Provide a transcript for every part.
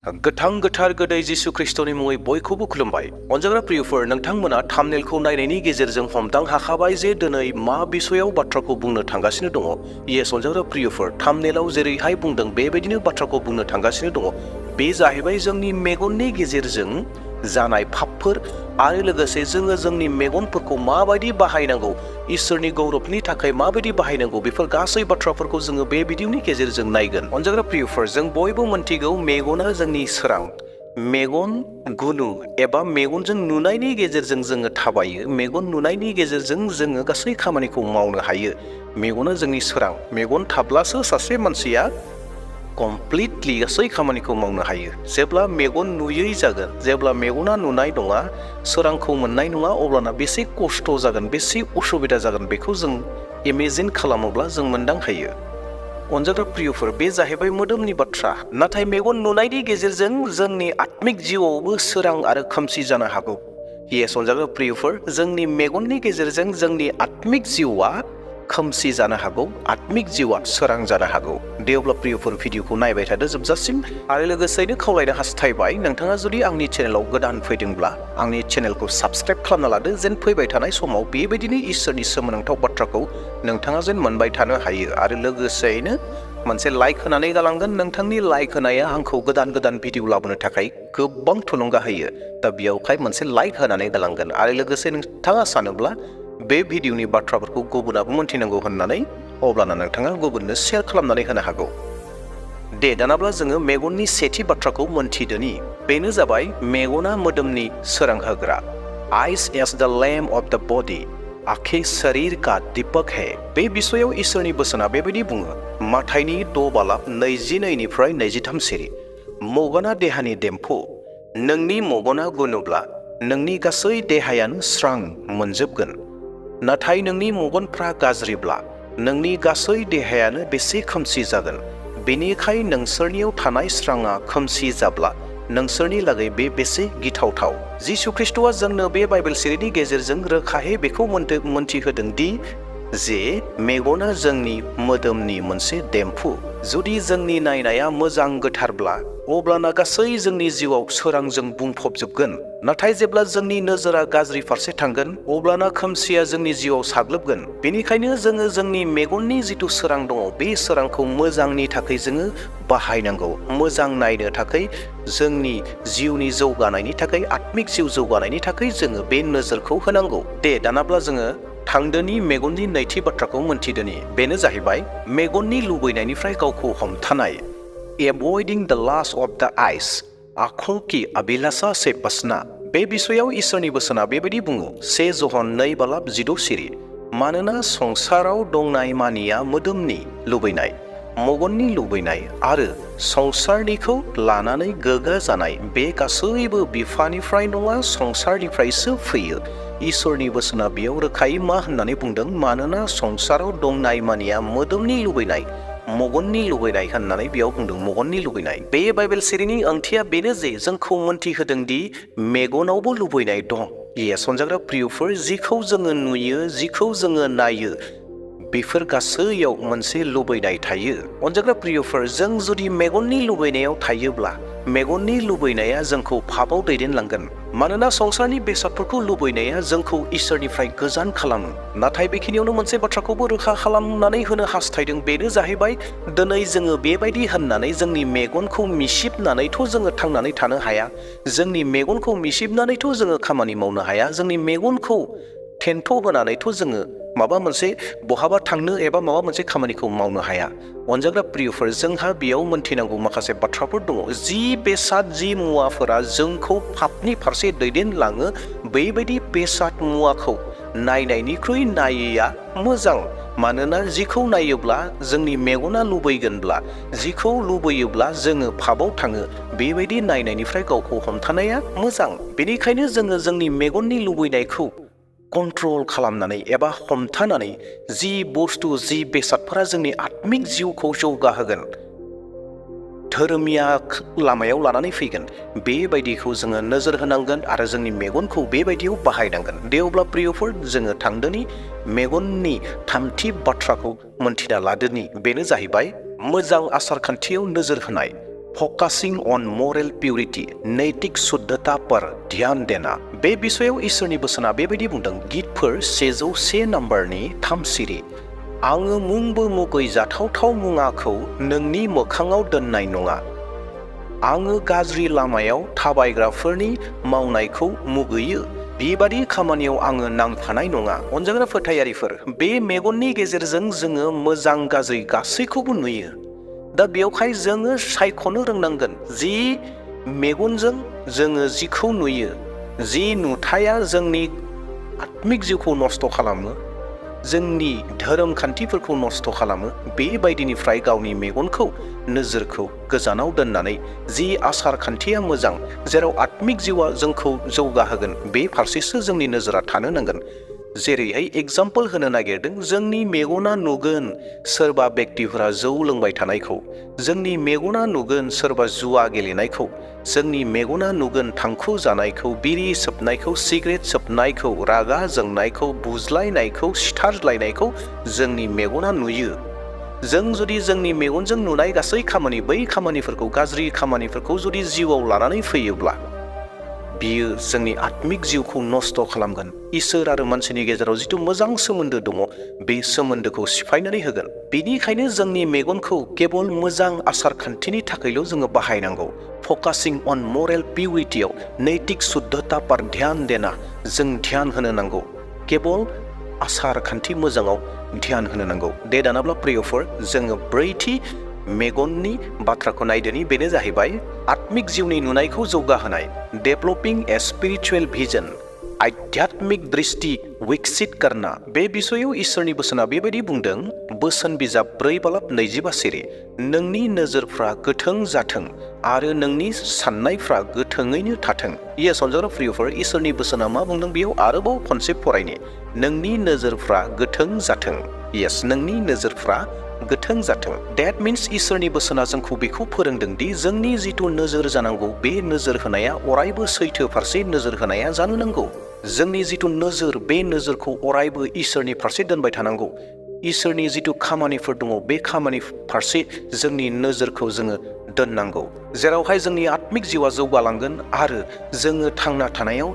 गोथां गोथार गोदै जिसु ख्रिस्टनि मुङै बयखौबो खुलुमबाय। अनजाग्रा प्रियफोर, नोंथांमोना थाम्बनेलखौ नायनायनि गेजेरजों हमदां हाखाबाय जे दिनै मा बिसयाव बाथ्राखौ बुंनो थांगासिनो दङ। येस अनजाग्रा प्रियफोर, थाम्बनेलाव जेरैहाय बुंदों बेबायदिनो बाथ्राखौ बुंनो थांगासिनो दङ। बे जाहैबाय जोंनि मेगननि गेजेरजों जानाय पापफोर आरो लोगोसे जोङो जोंनि मेगनफोरखौ माबायदि बाहायनांगौ, इसोरनि गौरबनि थाखाय माबायदि बाहायनांगौ, बेफोर गासै बाथ्राफोरखौ जोङो बे भिडिअनि गेजेरजों नायगोन। अनजाग्रा प्रियफोर, जों बयबो मोनथिगौ मेगना जोंनि सोरां, मेगन गुनु एबा मेगनजों नुनायनि गेजेरजों जोङो थाबायो, मेगन नुनायनि गेजेरजों जोङो गासै खामानिखौ मावनो हायो। मेगना जोंनि सोरां, मेगन थाब्लासो सासे मानसिया कमप्लिटलि गासै खामानिखौ मावनो हायो। जेब्ला मेगन नुयै जागोन, जेब्ला मेगना नुनाय नङा, सोरांखौ मोननाय नङा, अब्लाना बेसे खस्थ' जागोन, बेसे उसुबिदा जागोन, बेखौ जों इमेजिन खालामोब्ला जों मोनदां हायो। अनजाग्रा प्रियफोर, बे जाहैबाय मोदोमनि बाथ्रा, नाथाय मेगन नुनायनि गेजेरजों जोंनि आत्मिक जिउआवबो सोरां आरो खोमसि जानो हागौ। येस अनजाग्रा प्रियफोर, जोंनि मेगननि गेजेरजों जोंनि आत्मिक जिउआ खोमसि जानो हागौ, आत्मिक जिउआ सोरां जानो हागौ। दे अब्ला प्रियफोर, भिडिअखौ नायबाय थादो जोबजासिम आरो लोगोसेनो खावलायनो हास्थायबाय, नोंथाङा जुदि आंनि चेनेलाव गोदान फैदोंब्ला आंनि चेनेलखौ साबस्क्राइब खालामना लादो, जेन फैबाय थानाय समाव बेबायदिनो इसोरनि सोमोनांथाव बाथ्राखौ नोंथाङा जेन मोनबाय थानो हायो। आरो लोगोसेयैनो मोनसे लाइक होनानै गालांगोन। नोंथांनि लाइक होनाया आंखौ गोदान गोदान भिडिअ लाबोनो थाखाय गोबां थुलुंगा होयो। दा बेयावहाय मोनसे लाइक होनानै गालांगोन आरो लोगोसे नोंथाङा सानोब्ला बे भिडिअनि बाथ्राफोरखौ गुबुनाबो मोनथिनांगौ होननानै, अब्लाना नोंथाङा गुबुननो शेयार खालामनानै होनो हागौ। दे दानाब्ला जोङो मेगननि सेथि बाथ्राखौ मोनथिदोनि, बेनो जाबाय मेगना मोदोमनि सोरां होग्रा। आइज एज द लैम्प अफ द बडी, आंखें शरीर का दीपक है। बे बिसयाव इसोरनि बोसोना बेबायदि बुङो, माथाइनि 6:22-23 सिरि। मेगना देहानि देम्फु, नोंनि मेगना गुनुब्ला नोंनि गासै देहायानो स्रां मोनजोबगोन। नाथाय नोंनि मेगनफ्रा गाज्रिब्ला नोंनि गासै देहायानो बेसे खोमसि जागोन। बेनिखाय नोंसोरनियाव थानाय स्राङा खोमसि जाब्ला नोंसोरनि लागै बे बेसे गिथावथाव। जिसु ख्रिस्टआ जोंनो बे बाइबेल सिरिनि गेजेरजों रोखायै बेखौ मोनथिहोदों दि जे मेगना जोंनि मोदोमनि मोनसे देम्फु। जुदि जोंनि नायनाया मोजां गोथारब्ला अब्लाना गासै जोंनि जिउआव सोरांजों बुंफबजोबगोन। नाथाय जेब्ला जोंनि नोजोरा गाज्रि फारसे थांगोन, अब्लाना खोमसिया जोंनि जिउआव साग्लोबगोन। बेनिखायनो जोङो जोंनि मेगननि जिथु सोरां दङ, बे सोरांखौ मोजांनि थाखाय जोङो बाहायनांगौ, मोजां नायनो थाखाय, जोंनि जिउनि जौगानायनि थाखाय, आत्मिक जिउ जौगानायनि थाखाय जोङो बे नोजोरखौ होनांगौ। दे दानाब्ला जोङो थांदोनि मेगननि नैथि बाथ्राखौ मोनथिदोनि, बेनो जाहैबाय मेगननि लुबैनायनिफ्राय गावखौ हमथानाय। एभयडिंग द लास्ट अफ द आइज, आंखों की अभिलाषा से बचना। बे बिसयाव इसोरनि बोसोना बेबायदि बुङो, 1 जन 2:16 सिरि। मानोना संसाराव दंनाय मानिया मोदोमनि लुबैनाय, मेगननि लुबैनाय आरो संसारनिखौ लानानै गोगा जानाय, बे गासैबो बिफानिफ्राय नङा, संसारनिफ्रायसो फैयो। इसोरनि बोसोना बेयाव रोखायै मा होननानै बुंदों, मानोना संसाराव दंनाय मानिया मोदोमनि लुबैनाय, मेगननि लुबैनाय होननानै बेयाव बुंदों, मेगननि लुबैनाय। बे बाइबेल सिरिनि ओंथिया बेनो जे जोंखौ मोनथिहोदों दि मेगनावबो लुबैनाय दं। येस अनजाग्रा प्रियफोर, जिखौ जोङो नुयो, जिखौ जोङो नायो, बेफोर गासैयाव मोनसे लुबैनाय थायो। अनजाग्रा प्रियफोर, जों जुदि मेगननि लुबैनायाव थायोब्ला मेगननि लुबैनाया जोंखौ पापआव दैदेनलांगोन। मानोना संसारनि बेसादफोरखौ लुबैनाया जोंखौ इसोरनिफ्राय गोजान खालामो। नाथाय बेखिनियावनो मोनसे बाथ्राखौबो रोखा खालामनानै होनो हास्थायदों, बेनो जाहैबाय दिनै जोङो बेबायदि होननानै जोंनि मेगनखौ मिसिबनानैथ' जोङो थांनानै थानो हाया, जोंनि मेगनखौ मिसिबनानैथ' जोङो खामानि मावनो हाया, जोंनि मेगनखौ थेन्थ' होनानैथ' जोङो माबा मोनसे बहाबा थांनो एबा माबा मोनसे खामानिखौ मावनो हाया। अनजाग्रा प्रियफोर, जोंहा बेयाव मोनथिनांगौ माखासे बाथ्राफोर दङ। जि बेसाद, जि मुवाफोरा जोंखौ पापनि फारसे दैदेनलाङो, बेबायदि बेसाद मुवाखौ नायनायनिख्रुइ नायैया मोजां। मानोना जिखौ नायोब्ला जोंनि मेगना लुबैगोनब्ला, जिखौ लुबैयोब्ला जोङो पापआव थाङो, बेबायदि नायनायनिफ्राय गावखौ हमथानाया मोजां। बेनिखायनो जोङो जोंनि मेगननि लुबैनायखौ कन्ट्रल खालामनानै एबा हमथानानै जि बुस्थु, जि बेसादफोरा जोंनि आत्मिक जिउखौ जौगाहोगोन, धोरोमिया लामायाव लानानै फैगोन, बेबायदिखौ जोङो नोजोर होनांगोन आरो जोंनि मेगनखौ बेबायदियाव बाहायनांगोन। दे अब्ला प्रियफोर, जोङो थांदोनि मेगननि थामथि बाथ्राखौ मोनथिना लादोनि, बेनो जाहैबाय मोजां आसार खान्थियाव नोजोर होनाय। फोकसिंग ऑन मरेल प्यूरिटी नैतिक शुद्धता पर ध्यान देना। बे बिषयाव इसोरनि बोसोना बेबायदि बुंदों गितफोर 101 नम्बरनि 3 सिरि आङो मुंबो मुगै जाथावथाव मुङाखौ नोंनि मोखाङाव दोननाय नङा। आङो गाज्रि लामायाव थाबायग्राफोरनि मावनायखौ मुगैयो। बेबादि खामानियाव आङो नांफानाय नङा। अनजाग्रा फोथायारिफोर, बे मेगननि गेजेरजों जोङो मोजां गाज्रि गासैखौबो नुयो। दा बेवहाय जोङो सायख'नो रोंनांगोन जि मेगनजों जोङो जिखौ नुयो, जि नुथाया जोंनि आत्मिक जिउखौ नस्थ' खालामो, जोंनि धोरोम खान्थिफोरखौ नस्थ' खालामो, बेबायदिनिफ्राय गावनि मेगनखौ नोजोरखौ गोजानाव दोननानै जि आसार खान्थिया मोजां, जेराव आत्मिक जिउआ जोंखौ जौगाहोगोन, बे फारसेसो जोंनि नोजोरा थानो नांगोन। जेरैहाय एग्जाम्पल होनो नागिरदों, जोंनि मेगना नुगोन सोरबा व्यक्तिफोरा जौ लोंबाय थानायखौ, जोंनि मेगना नुगोन सोरबा जुवा गेलेनायखौ, जोंनि मेगना नुगोन थांखु जानायखौ, बिरि सोबनायखौ, सिगारेट सोबनायखौ, रागा जोंनायखौ, बुज्लायनायखौ, सिथारलायनायखौ जोंनि मेगना नुयो। जों जुदि जोंनि मेगनजों नुनाय गासै खामानि, बै खामानिफोरखौ, गाज्रि खामानिफोरखौ जुदि जिउआव लानानै फैयोब्ला बियो जोंनि आत्मिक जिउखौ नस्थ' खालामगोन। इसोर आरो मानसिनि गेजेराव जिथु मोजां सोमोन्दो दङ, बे सोमोन्दोखौ सिफायनानै होगोन। बेनिखायनो जोंनि मेगनखौ केबल मोजां आसार खान्थिनि थाखायल' जोङो बाहायनांगौ। फोकासिं अन मरेल पिउरिटियाव नैतिक शुद्धता पर ध्यान देना जों ध्यान होनो नांगौ। केबल आसार खान्थि मोजाङाव ध्यान होनो नांगौ। दे दानाब्ला प्रियफोर, जोङो ब्रैथि मेगननि बाथ्राखौ नायदोनि, बेनो जाहैबाय आत्मिक जिउनि नुनायखौ जौगाहोनाय। डेभलपिं ए स्पिरिचुअल भिजन, आध्यात्मिक दृष्टि विकसित करना। बे बिषयाव इसोरनि बोसोना बेबायदि बुंदों, बोसोन बिजाब 4:22 सिरि नोंनि नोजोरफ्रा गोथों जाथों आरो नोंनि साननायफ्रा गोथोङैनो थाथों। इयेस अनजाग्रा प्रियफोर, इसोरनि बोसोना मा बुंदों बेयाव आरोबाव खनसे फरायनि, नोंनि नोजोरफ्रा गोथों जाथों। इयेस, नोंनि नोजोरफ्रा गोथों जाथों। डेट मिन्स इसोरनि बोसोना जोंखौ बेखौ फोरोंदों दि जोंनि जिथु नोजोर जानांगौ, बे नोजोर होनाया अरायबो सैथो फारसे नोजोर होनाया जानो नांगौ। जोंनि जिथु नोजोर, बे नोजोरखौ अरायबो इसोरनि फारसे दोनबाय थानांगौ। इसोरनि जिथु खामानिफोर दङ, बे खामानि फारसे जोंनि नोजोरखौ जोङो दोननांगौ, जेरावहाय जोंनि आत्मिक जिउआ जौगालांगोन आरो जोङो थांना थानायाव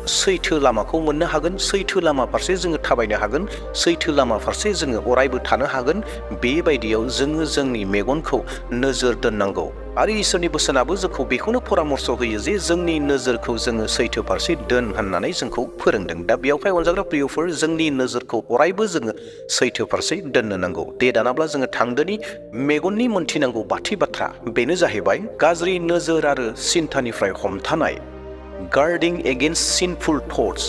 सैथो लामाखौ मोननो हागोन, सैथो लामा फारसे जोङो थाबायनो हागोन, सैथो लामा फारसे जोङो अरायबो थानो हागोन। बेबायदियाव जोङो जोंनि मेगनखौ नोजोर दोननांगौ। आरो इसोरनि बोसोनाबो जोंखौ बेखौनो परामर्श होयो जे जोंनि नोजोरखौ जोङो सैथो फारसे दोन होननानै जोंखौ फोरोंदों। दा बेयावहाय अनजाग्रा प्रियफोर, जोंनि नोजोरखौ अरायबो जोङो सैथो फारसे दोननो नांगौ। दे दानाब्ला जोङो थांदोनि मेगननि मोनथिनांगौ बाथि बाथ्रा, बेनो जाहैबाय गाज्रि नोजोर आरो सिन्थानिफ्राय हमथानाय। गार्डिं एगेन्स्ट सिनफुल थट्स,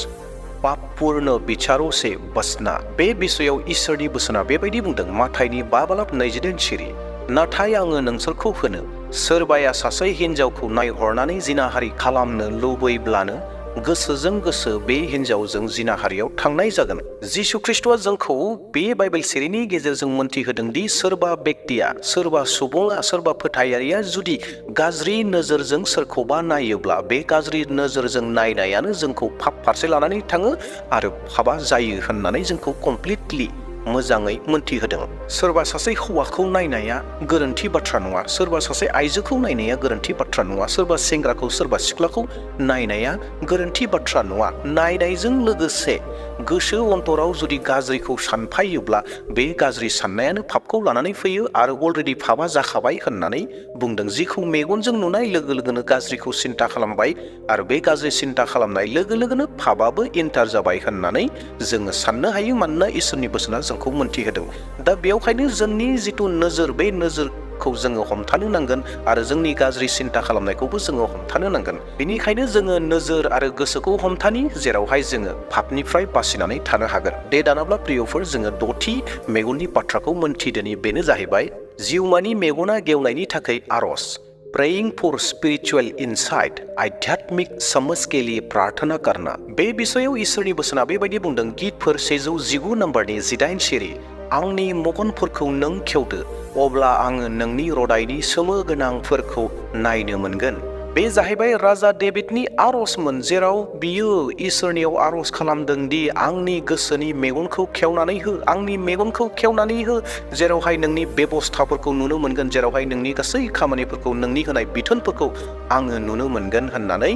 पापपूर्ण विचारों से बचना। बे बिषयाव इसोरनि बोसोना बेबायदि बुंदों, माथाइनि 5:22 सिरि नाथाय आङो नोंसोरखौ होनो, सोरबाया सासे हिन्जावखौ नायहरनानै जिनाहारि खालामनो लुबैब्लानो गोसोजों गोसो बे हिन्जावजों जिनाहारियाव थांनाय जागोन। जिसु ख्रिस्ट'आ जोंखौ बे बाइबेल सिरिनि गेजेरजों मोनथिहोदों दि सोरबा व्यक्तिया, सोरबा सुबुङा, सोरबा फोथायारिया जुदि गाज्रि नोजोरजों सोरखौबा नायोब्ला, बे गाज्रि नोजोरजों नायनायानो जोंखौ पाप फारसे लानानै थाङो आरो पापा जायो होननानै जोंखौ कमप्लिटलि मोजाङै मोनथिहोदों। सोरबा सासे हौवाखौ नायनाया गोरोन्थि बाथ्रा नङा, सोरबा सासे आइजोखौ नायनाया गोरोन्थि बाथ्रा नङा, सोरबा सेंग्राखौ, सोरबा सिख्लाखौ नायनाया गोरोन्थि बाथ्रा नङा। नायनायजों लोगोसे गोसो अन्तराव जुदि गाज्रिखौ सानफायोब्ला, बे गाज्रि साननायानो पापखौ लानानै फैयो आरो अलरेडि पापा जाखाबाय होननानै बुंदों। जिखौ मेगनजों नुनाय लोगो लोगोनो गाज्रिखौ सिन्ता खालामबाय आरो बे गाज्रि सिन्ता खालामनाय लोगो लोगोनो पापाबो एन्टार जाबाय होननानै जोङो साननो हायो, मानोना इसोरनि बोसोना जोंखौ मोनथिहोदों। दा बेयावखायनो जोंनि जिथु नोजोर, बे नोजोरखौ जोङो हमथानो नांगोन आरो जोंनि गाज्रि सिन्ता खालामनायखौबो जोङो हमथानो नांगोन। बेनिखायनो जोङो नोजोर आरो गोसोखौ हमथानि, जेरावहाय जोङो पापनिफ्राय बासिनानै थानो हागोन। दे दानाब्ला प्रियफोर, जोङो द'थि मेगननि बाथ्राखौ मोनथिदोनि, बेनो जाहैबाय जिउमानि मेगना गेवनायनि थाखाय आर'ज। प्रेइंग फर स्पिरिचुअल इनसाइट, आध्यात्मिक समझ के लिए प्रार्थना करना। बे बिषयाव इसोरनि बोसोना बेबायदि बुंदों, गितफोर 119 नम्बरनि 18 सिरि आंनि मेगनफोरखौ नों खेवदो, अब्ला आङो नोंनि रदायनि सोमो गोनांफोरखौ नायनो मोनगोन। बे जाहैबाय राजा डेभिडनि आर'जमोन, जेराव बियो इसोरनियाव आर'ज खालामदों दि आंनि गोसोनि मेगनखौ खेवनानै हो, आंनि मेगनखौ खेवनानै हो, जेरावहाय नोंनि बेबस्थाफोरखौ नुनो मोनगोन, जेरावहाय नोंनि गासै खामानिफोरखौ, नोंनि होनाय बिथोनफोरखौ आङो नुनो मोनगोन होननानै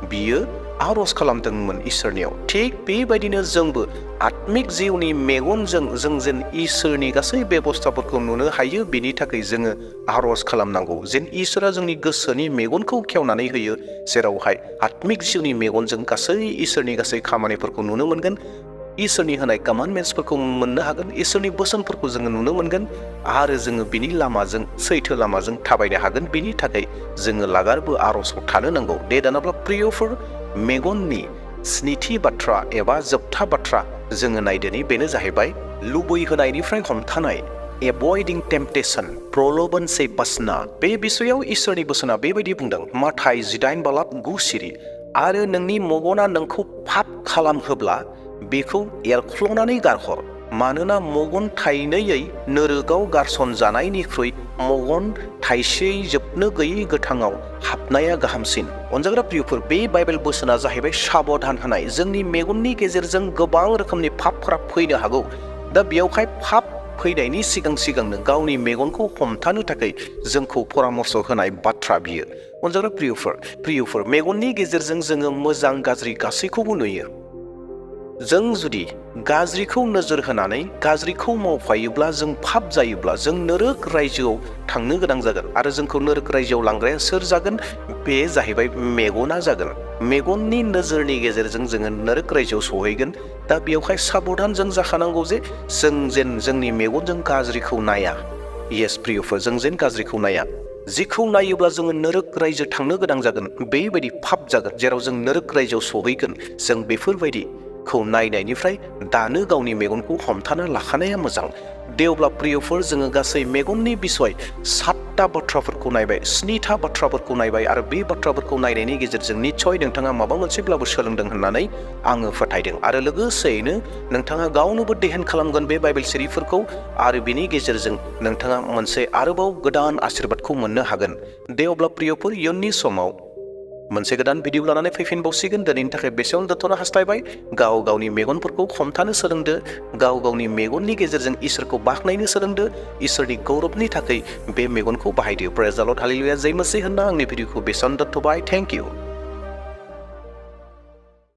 बियो आर'ज खालामदोंमोन इसोरनियाव। थिग बेबायदिनो जोंबो आत्मिक जिउनि मेगनजों जों जेन इसोरनि गासै बेबस्थाफोरखौ नुनो हायो, बेनि थाखाय जोङो आर'ज खालामनांगौ जेन इसोरा जोंनि गोसोनि मेगनखौ खेवनानै होयो, जेरावहाय आत्मिक जिउनि मेगनजों गासै इसोरनि गासै खामानिफोरखौ नुनो मोनगोन, इसोरनि होनाय कमान्डमेन्ट्सफोरखौ मोननो हागोन, इसोरनि बोसोनफोरखौ जोङो नुनो मोनगोन, आरो जोङो बिनि लामाजों, सैथो लामाजों थाबायनो हागोन। बेनि थाखाय जोङो लागारबो आर'जआव थानो नांगौ। दे दानाब्ला प्रियफोर, मेगननि स्निथि बाथ्रा एबा जोबथा बाथ्रा जोङो नायदोनि, बेनो जाहैबाय लुबैहोनायनिफ्राय हमथानाय, एभयडिं टेम्पटेशन, प्रलोभन से बचना। बे बिसयाव इसोरनि बोसोना बेबायदि बुंदों, माथाय 18:9 आरो नोंनि मगना नोंखौ पाप खालामहोब्ला बेखौ एरख्ल'नानै गारहर, मानोना मगन थाइनैयै नोरोगाव गारसन जानायनिख्रुइ मगन थाइसेयै जोबनो गैयै गोथाङाव हाबनाया गाहामसिन। अनजाग्रा प्रियफोर, बे बाइबेल बोसोना जाहैबाय साबधान होनाय। जोंनि मेगननि गेजेरजों गोबां रोखोमनि पापफोरा फैनो हागौ। दा बेयावहाय पाप फैनायनि सिगांनो गावनि मेगनखौ हमथानो थाखाय जोंखौ परामर्श होनाय बाथ्रा बियो। अनजाग्रा प्रियफोर, मेगननि गेजेरजों जोङो मोजां गाज्रि गासैखौबो नुयो। जों जुदि गाज्रिखौ नोजोर होनानै गाज्रिखौ मावफायोब्ला, जों पाप जायोब्ला, जों नोरोग रायजोआव थांनो गोनां जागोन। आरो जोंखौ नोरोग रायजोआव लांग्राया सोर जागोन? बे जाहैबाय मेगना जागोन। मेगननि नोजोरनि गेजेरजों जोङो नोरोग रायजोआव सहैगोन। दा बेयावहाय साबधान जों जाखानांगौ जे जों जेन जोंनि मेगनजों गाज्रिखौ नाया। येस प्रियफोर, जों जेन गाज्रिखौ नाया। जिखौ नायोब्ला जोङो नोरोग रायजो थांनो गोनां जागोन, बेबायदि पाप जागोन, जेराव जों नोरोग रायजोआव सहैगोन। जों बेफोरबायदिखौ नायनायनिफ्राय दानो गावनि मेगनखौ हमथाना लाखानाया मोजां। दे अब्ला प्रियफोर, जोङो गासै मेगननि बिसय 7ता बाथ्राफोरखौ नायबाय, 9ता बाथ्राफोरखौ नायबाय, आरो बे बाथ्राफोरखौ नायनायनि गेजेरजों निस्सय नोंथाङा माबा मोनसेब्लाबो सोलोंदों होननानै आङो फोथायदों। आरो लोगोसेयैनो नोंथाङा गावनोबो देहेन खालामगोन बे बाइबेल सिरिफोरखौ, आरो बिनि गेजेरजों नोंथाङा मोनसे आरोबाव गोदान आशीर्बादखौ मोननो हागोन। दे अब्ला प्रियफोर, इयुननि समाव मोनसे गोदान भिडिअ लानानै फैफिनबावसिगोन। दिनैनि थाखाय बेसेयावनो दोनथ'नो हास्थायबाय। गाव गावनि मेगनफोरखौ हमथानो सोलोंदो, गाव गावनि मेगननि गेजेरजों इसोरखौ बाख्नायनो सोलोंदो, इसोरनि गौरबनि थाखाय बे मेगनखौ बाहायदो। प्रेज द लर्ड, हालेलुया, जय मसीह होनना आंनि भिडिअखौ बेसेयावनो दोनथ'बाय। Thank you.